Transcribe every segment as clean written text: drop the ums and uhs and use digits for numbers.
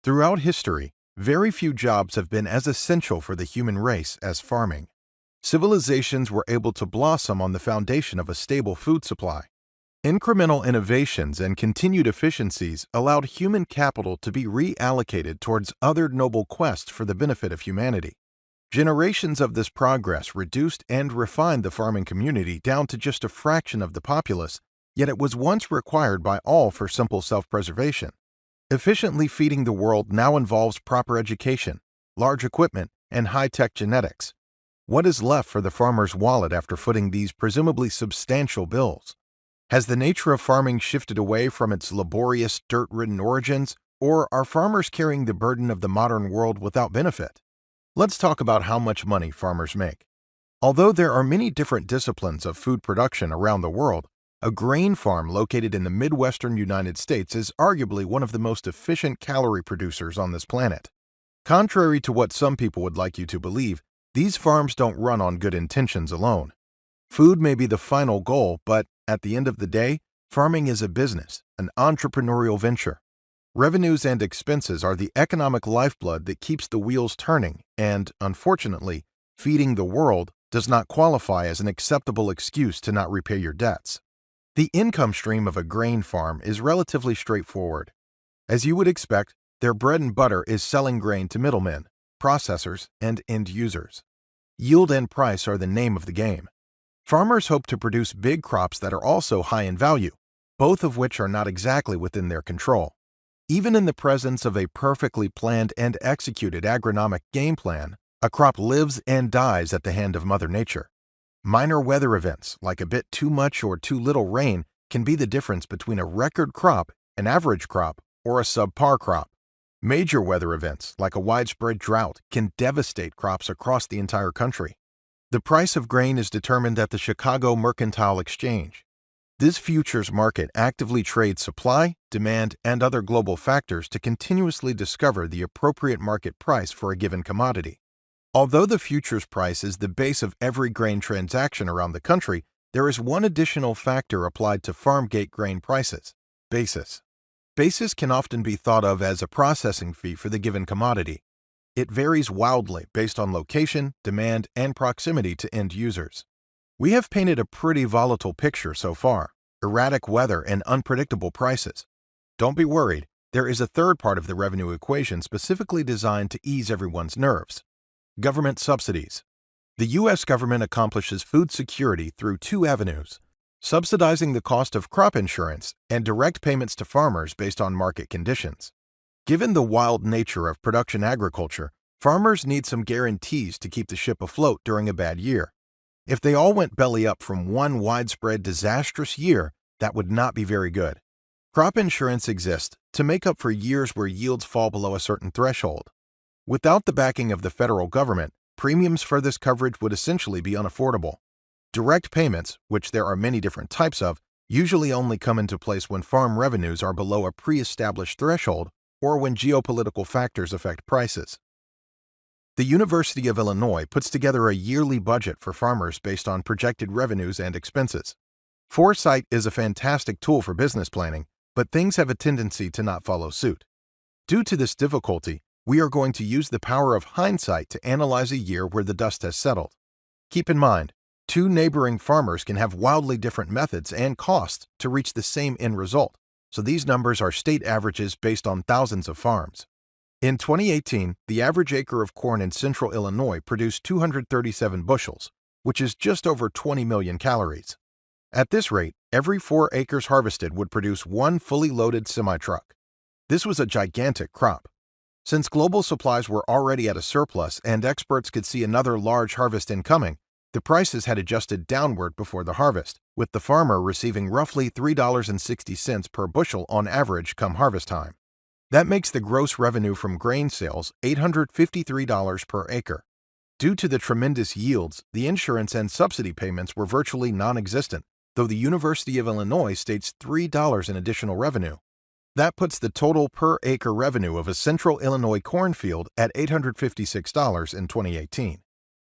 Throughout history, very few jobs have been as essential for the human race as farming. Civilizations were able to blossom on the foundation of a stable food supply. Incremental innovations and continued efficiencies allowed human capital to be reallocated towards other noble quests for the benefit of humanity. Generations of this progress reduced and refined the farming community down to just a fraction of the populace, yet it was once required by all for simple self-preservation. Efficiently feeding the world now involves proper education, large equipment, and high-tech genetics. What is left for the farmer's wallet after footing these presumably substantial bills? Has the nature of farming shifted away from its laborious, dirt-ridden origins, or are farmers carrying the burden of the modern world without benefit? Let's talk about how much money farmers make. Although there are many different disciplines of food production around the world, a grain farm located in the Midwestern United States is arguably one of the most efficient calorie producers on this planet. Contrary to what some people would like you to believe, these farms don't run on good intentions alone. Food may be the final goal, but at the end of the day, farming is a business, an entrepreneurial venture. Revenues and expenses are the economic lifeblood that keeps the wheels turning, and, unfortunately, feeding the world does not qualify as an acceptable excuse to not repay your debts. The income stream of a grain farm is relatively straightforward. As you would expect, their bread and butter is selling grain to middlemen, processors, and end users. Yield and price are the name of the game. Farmers hope to produce big crops that are also high in value, both of which are not exactly within their control. Even in the presence of a perfectly planned and executed agronomic game plan, a crop lives and dies at the hand of Mother Nature. Minor weather events, like a bit too much or too little rain, can be the difference between a record crop, an average crop, or a subpar crop. Major weather events, like a widespread drought, can devastate crops across the entire country. The price of grain is determined at the Chicago Mercantile Exchange. This futures market actively trades supply, demand, and other global factors to continuously discover the appropriate market price for a given commodity. Although the futures price is the base of every grain transaction around the country, there is one additional factor applied to farm gate grain prices: basis. Basis can often be thought of as a processing fee for the given commodity. It varies wildly based on location, demand, and proximity to end users. We have painted a pretty volatile picture so far: erratic weather and unpredictable prices. Don't be worried, there is a third part of the revenue equation specifically designed to ease everyone's nerves: government subsidies. The U.S. government accomplishes food security through two avenues: subsidizing the cost of crop insurance and direct payments to farmers based on market conditions. Given the wild nature of production agriculture, farmers need some guarantees to keep the ship afloat during a bad year. If they all went belly up from one widespread disastrous year, that would not be very good. Crop insurance exists to make up for years where yields fall below a certain threshold. Without the backing of the federal government, premiums for this coverage would essentially be unaffordable. Direct payments, which there are many different types of, usually only come into place when farm revenues are below a pre-established threshold or when geopolitical factors affect prices. The University of Illinois puts together a yearly budget for farmers based on projected revenues and expenses. Foresight is a fantastic tool for business planning, but things have a tendency to not follow suit. Due to this difficulty, we are going to use the power of hindsight to analyze a year where the dust has settled. Keep in mind, two neighboring farmers can have wildly different methods and costs to reach the same end result, so these numbers are state averages based on thousands of farms. In 2018, the average acre of corn in central Illinois produced 237 bushels, which is just over 20 million calories. At this rate, every 4 acres harvested would produce one fully loaded semi-truck. This was a gigantic crop. Since global supplies were already at a surplus and experts could see another large harvest incoming, the prices had adjusted downward before the harvest, with the farmer receiving roughly $3.60 per bushel on average come harvest time. That makes the gross revenue from grain sales $853 per acre. Due to the tremendous yields, the insurance and subsidy payments were virtually non-existent, though the University of Illinois states $3 in additional revenue. That puts the total per acre revenue of a central Illinois cornfield at $856 in 2018.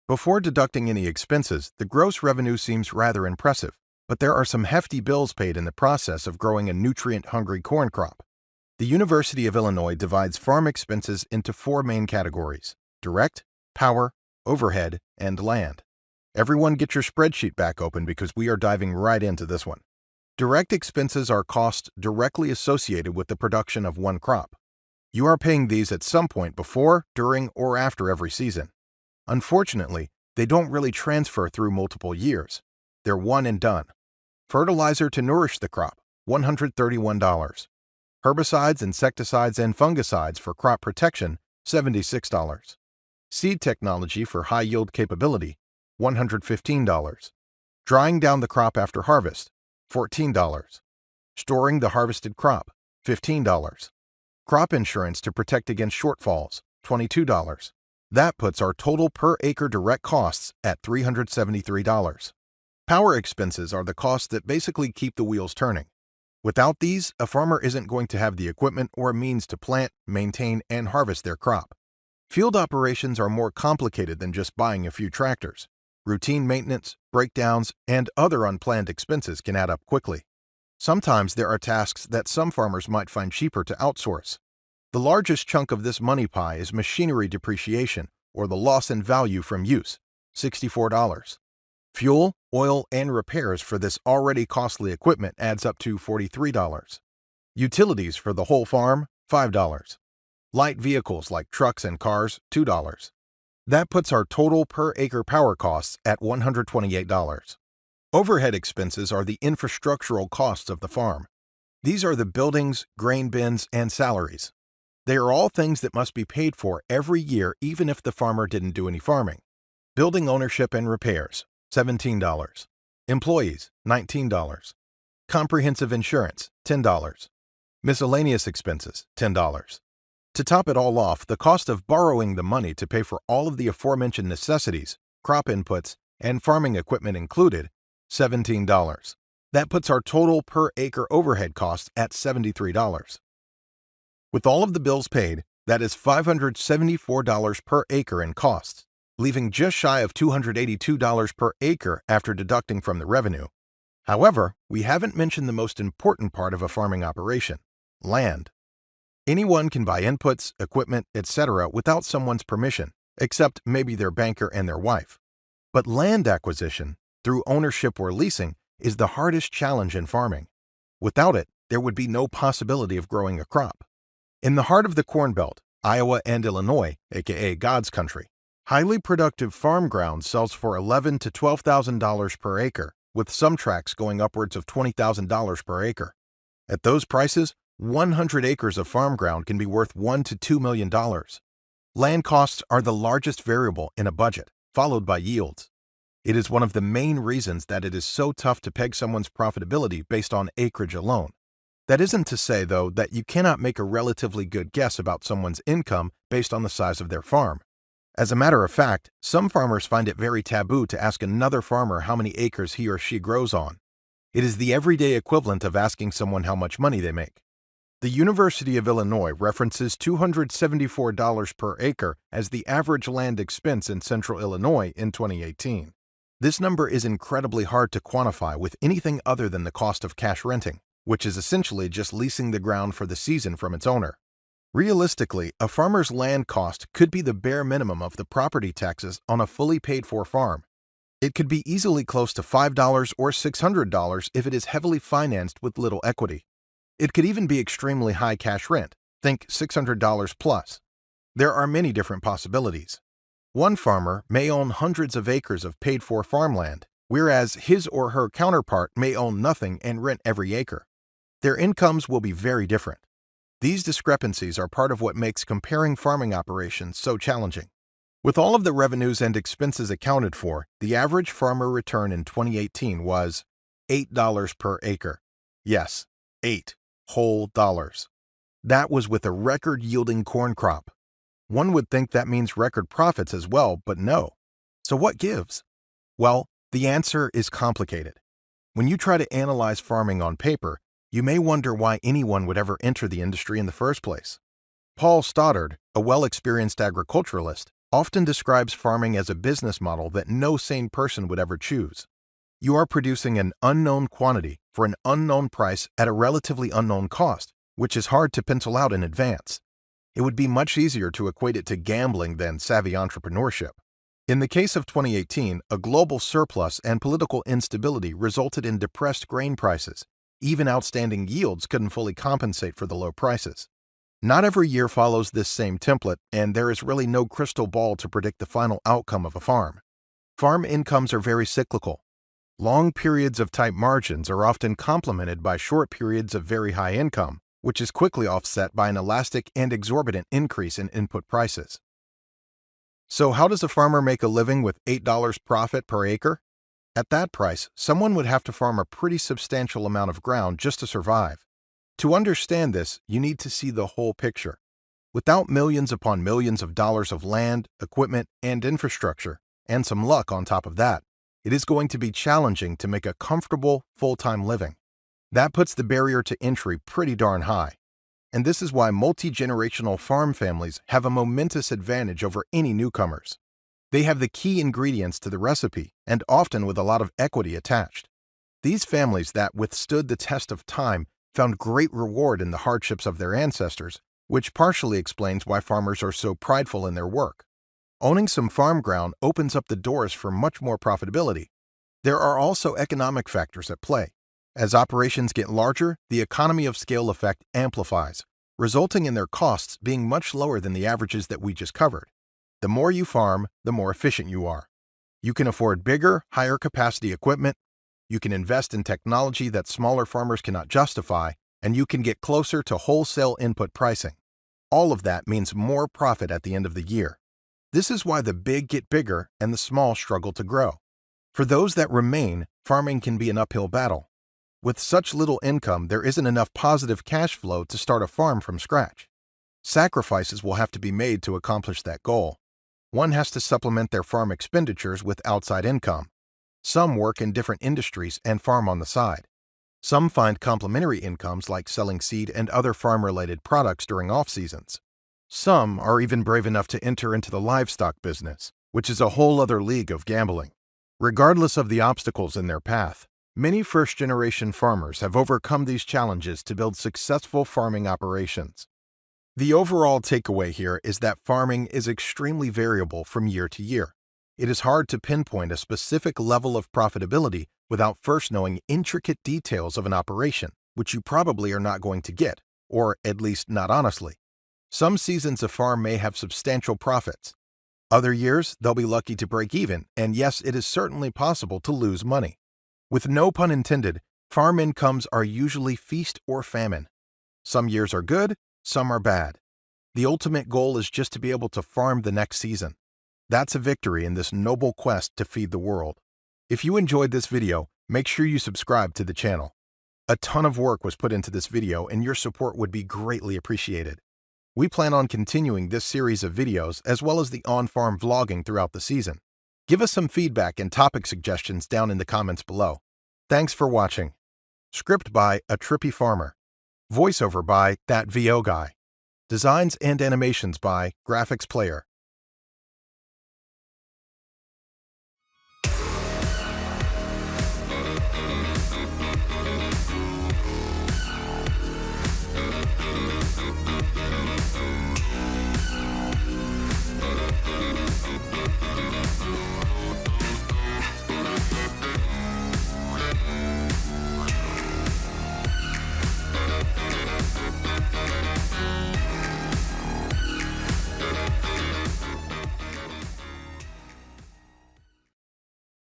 Before deducting any expenses, the gross revenue seems rather impressive, but there are some hefty bills paid in the process of growing a nutrient-hungry corn crop. The University of Illinois divides farm expenses into four main categories: direct, power, overhead, and land. Everyone get your spreadsheet back open because we are diving right into this one. Direct expenses are costs directly associated with the production of one crop. You are paying these at some point before, during, or after every season. Unfortunately, they don't really transfer through multiple years. They're one and done. Fertilizer to nourish the crop, $131. Herbicides, insecticides, and fungicides for crop protection, $76. Seed technology for high yield capability, $115. Drying down the crop after harvest, $14. Storing the harvested crop, $15. Crop insurance to protect against shortfalls, $22. That puts our total per acre direct costs at $373. Power expenses are the costs that basically keep the wheels turning. Without these, a farmer isn't going to have the equipment or means to plant, maintain, and harvest their crop. Field operations are more complicated than just buying a few tractors. Routine maintenance, breakdowns, and other unplanned expenses can add up quickly. Sometimes there are tasks that some farmers might find cheaper to outsource. The largest chunk of this money pie is machinery depreciation, or the loss in value from use, $64. Fuel, oil, and repairs for this already costly equipment adds up to $43. Utilities for the whole farm, $5. Light vehicles like trucks and cars, $2. That puts our total per acre power costs at $128. Overhead expenses are the infrastructural costs of the farm. These are the buildings, grain bins, and salaries. They are all things that must be paid for every year even if the farmer didn't do any farming. Building ownership and repairs, $17. Employees, $19. Comprehensive insurance, $10. Miscellaneous expenses, $10. To top it all off, the cost of borrowing the money to pay for all of the aforementioned necessities, crop inputs, and farming equipment included, $17. That puts our total per acre overhead cost at $73. With all of the bills paid, that is $574 per acre in costs, leaving just shy of $282 per acre after deducting from the revenue. However, we haven't mentioned the most important part of a farming operation: land. Anyone can buy inputs, equipment, etc. without someone's permission, except maybe their banker and their wife. But land acquisition, through ownership or leasing, is the hardest challenge in farming. Without it, there would be no possibility of growing a crop. In the heart of the Corn Belt, Iowa and Illinois, aka God's country, highly productive farm ground sells for $11,000 to $12,000 per acre, with some tracts going upwards of $20,000 per acre. At those prices, 100 acres of farm ground can be worth $1 to $2 million. Land costs are the largest variable in a budget, followed by yields. It is one of the main reasons that it is so tough to peg someone's profitability based on acreage alone. That isn't to say, though, that you cannot make a relatively good guess about someone's income based on the size of their farm. As a matter of fact, some farmers find it very taboo to ask another farmer how many acres he or she grows on. It is the everyday equivalent of asking someone how much money they make. The University of Illinois references $274 per acre as the average land expense in central Illinois in 2018. This number is incredibly hard to quantify with anything other than the cost of cash renting, which is essentially just leasing the ground for the season from its owner. Realistically, a farmer's land cost could be the bare minimum of the property taxes on a fully paid-for farm. It could be easily close to $5 or $600 if it is heavily financed with little equity. It could even be extremely high cash rent, think $600 plus. There are many different possibilities. One farmer may own hundreds of acres of paid-for farmland, whereas his or her counterpart may own nothing and rent every acre. Their incomes will be very different. These discrepancies are part of what makes comparing farming operations so challenging. With all of the revenues and expenses accounted for, the average farmer return in 2018 was $8 per acre. Yes, 8 whole dollars. That was with a record-yielding corn crop. One would think that means record profits as well, but no. So what gives? Well, the answer is complicated. When you try to analyze farming on paper, you may wonder why anyone would ever enter the industry in the first place. Paul Stoddard, a well-experienced agriculturalist, often describes farming as a business model that no sane person would ever choose. You are producing an unknown quantity for an unknown price at a relatively unknown cost, which is hard to pencil out in advance. It would be much easier to equate it to gambling than savvy entrepreneurship. In the case of 2018, a global surplus and political instability resulted in depressed grain prices. Even outstanding yields couldn't fully compensate for the low prices. Not every year follows this same template, and there is really no crystal ball to predict the final outcome of a farm. Farm incomes are very cyclical. Long periods of tight margins are often complemented by short periods of very high income, which is quickly offset by an elastic and exorbitant increase in input prices. So how does a farmer make a living with $8 profit per acre? At that price, someone would have to farm a pretty substantial amount of ground just to survive. To understand this, you need to see the whole picture. Without millions upon millions of dollars of land, equipment, and infrastructure, and some luck on top of that, it is going to be challenging to make a comfortable, full-time living. That puts the barrier to entry pretty darn high. And this is why multi-generational farm families have a momentous advantage over any newcomers. They have the key ingredients to the recipe, and often with a lot of equity attached. These families that withstood the test of time found great reward in the hardships of their ancestors, which partially explains why farmers are so prideful in their work. Owning some farm ground opens up the doors for much more profitability. There are also economic factors at play. As operations get larger, the economy of scale effect amplifies, resulting in their costs being much lower than the averages that we just covered. The more you farm, the more efficient you are. You can afford bigger, higher capacity equipment, you can invest in technology that smaller farmers cannot justify, and you can get closer to wholesale input pricing. All of that means more profit at the end of the year. This is why the big get bigger and the small struggle to grow. For those that remain, farming can be an uphill battle. With such little income, there isn't enough positive cash flow to start a farm from scratch. Sacrifices will have to be made to accomplish that goal. One has to supplement their farm expenditures with outside income. Some work in different industries and farm on the side. Some find complementary incomes like selling seed and other farm-related products during off-seasons. Some are even brave enough to enter into the livestock business, which is a whole other league of gambling. Regardless of the obstacles in their path, many first-generation farmers have overcome these challenges to build successful farming operations. The overall takeaway here is that farming is extremely variable from year to year. It is hard to pinpoint a specific level of profitability without first knowing intricate details of an operation, which you probably are not going to get, or at least not honestly. Some seasons a farm may have substantial profits. Other years, they'll be lucky to break even, and yes, it is certainly possible to lose money. With no pun intended, farm incomes are usually feast or famine. Some years are good, some are bad. The ultimate goal is just to be able to farm the next season. That's a victory in this noble quest to feed the world. If you enjoyed this video, make sure you subscribe to the channel. A ton of work was put into this video, and your support would be greatly appreciated. We plan on continuing this series of videos as well as the on-farm vlogging throughout the season. Give us some feedback and topic suggestions down in the comments below. Thanks for watching. Script by aTrippyFarmer. Voiceover by That VO Guy. Designs and animations by Graphics Player.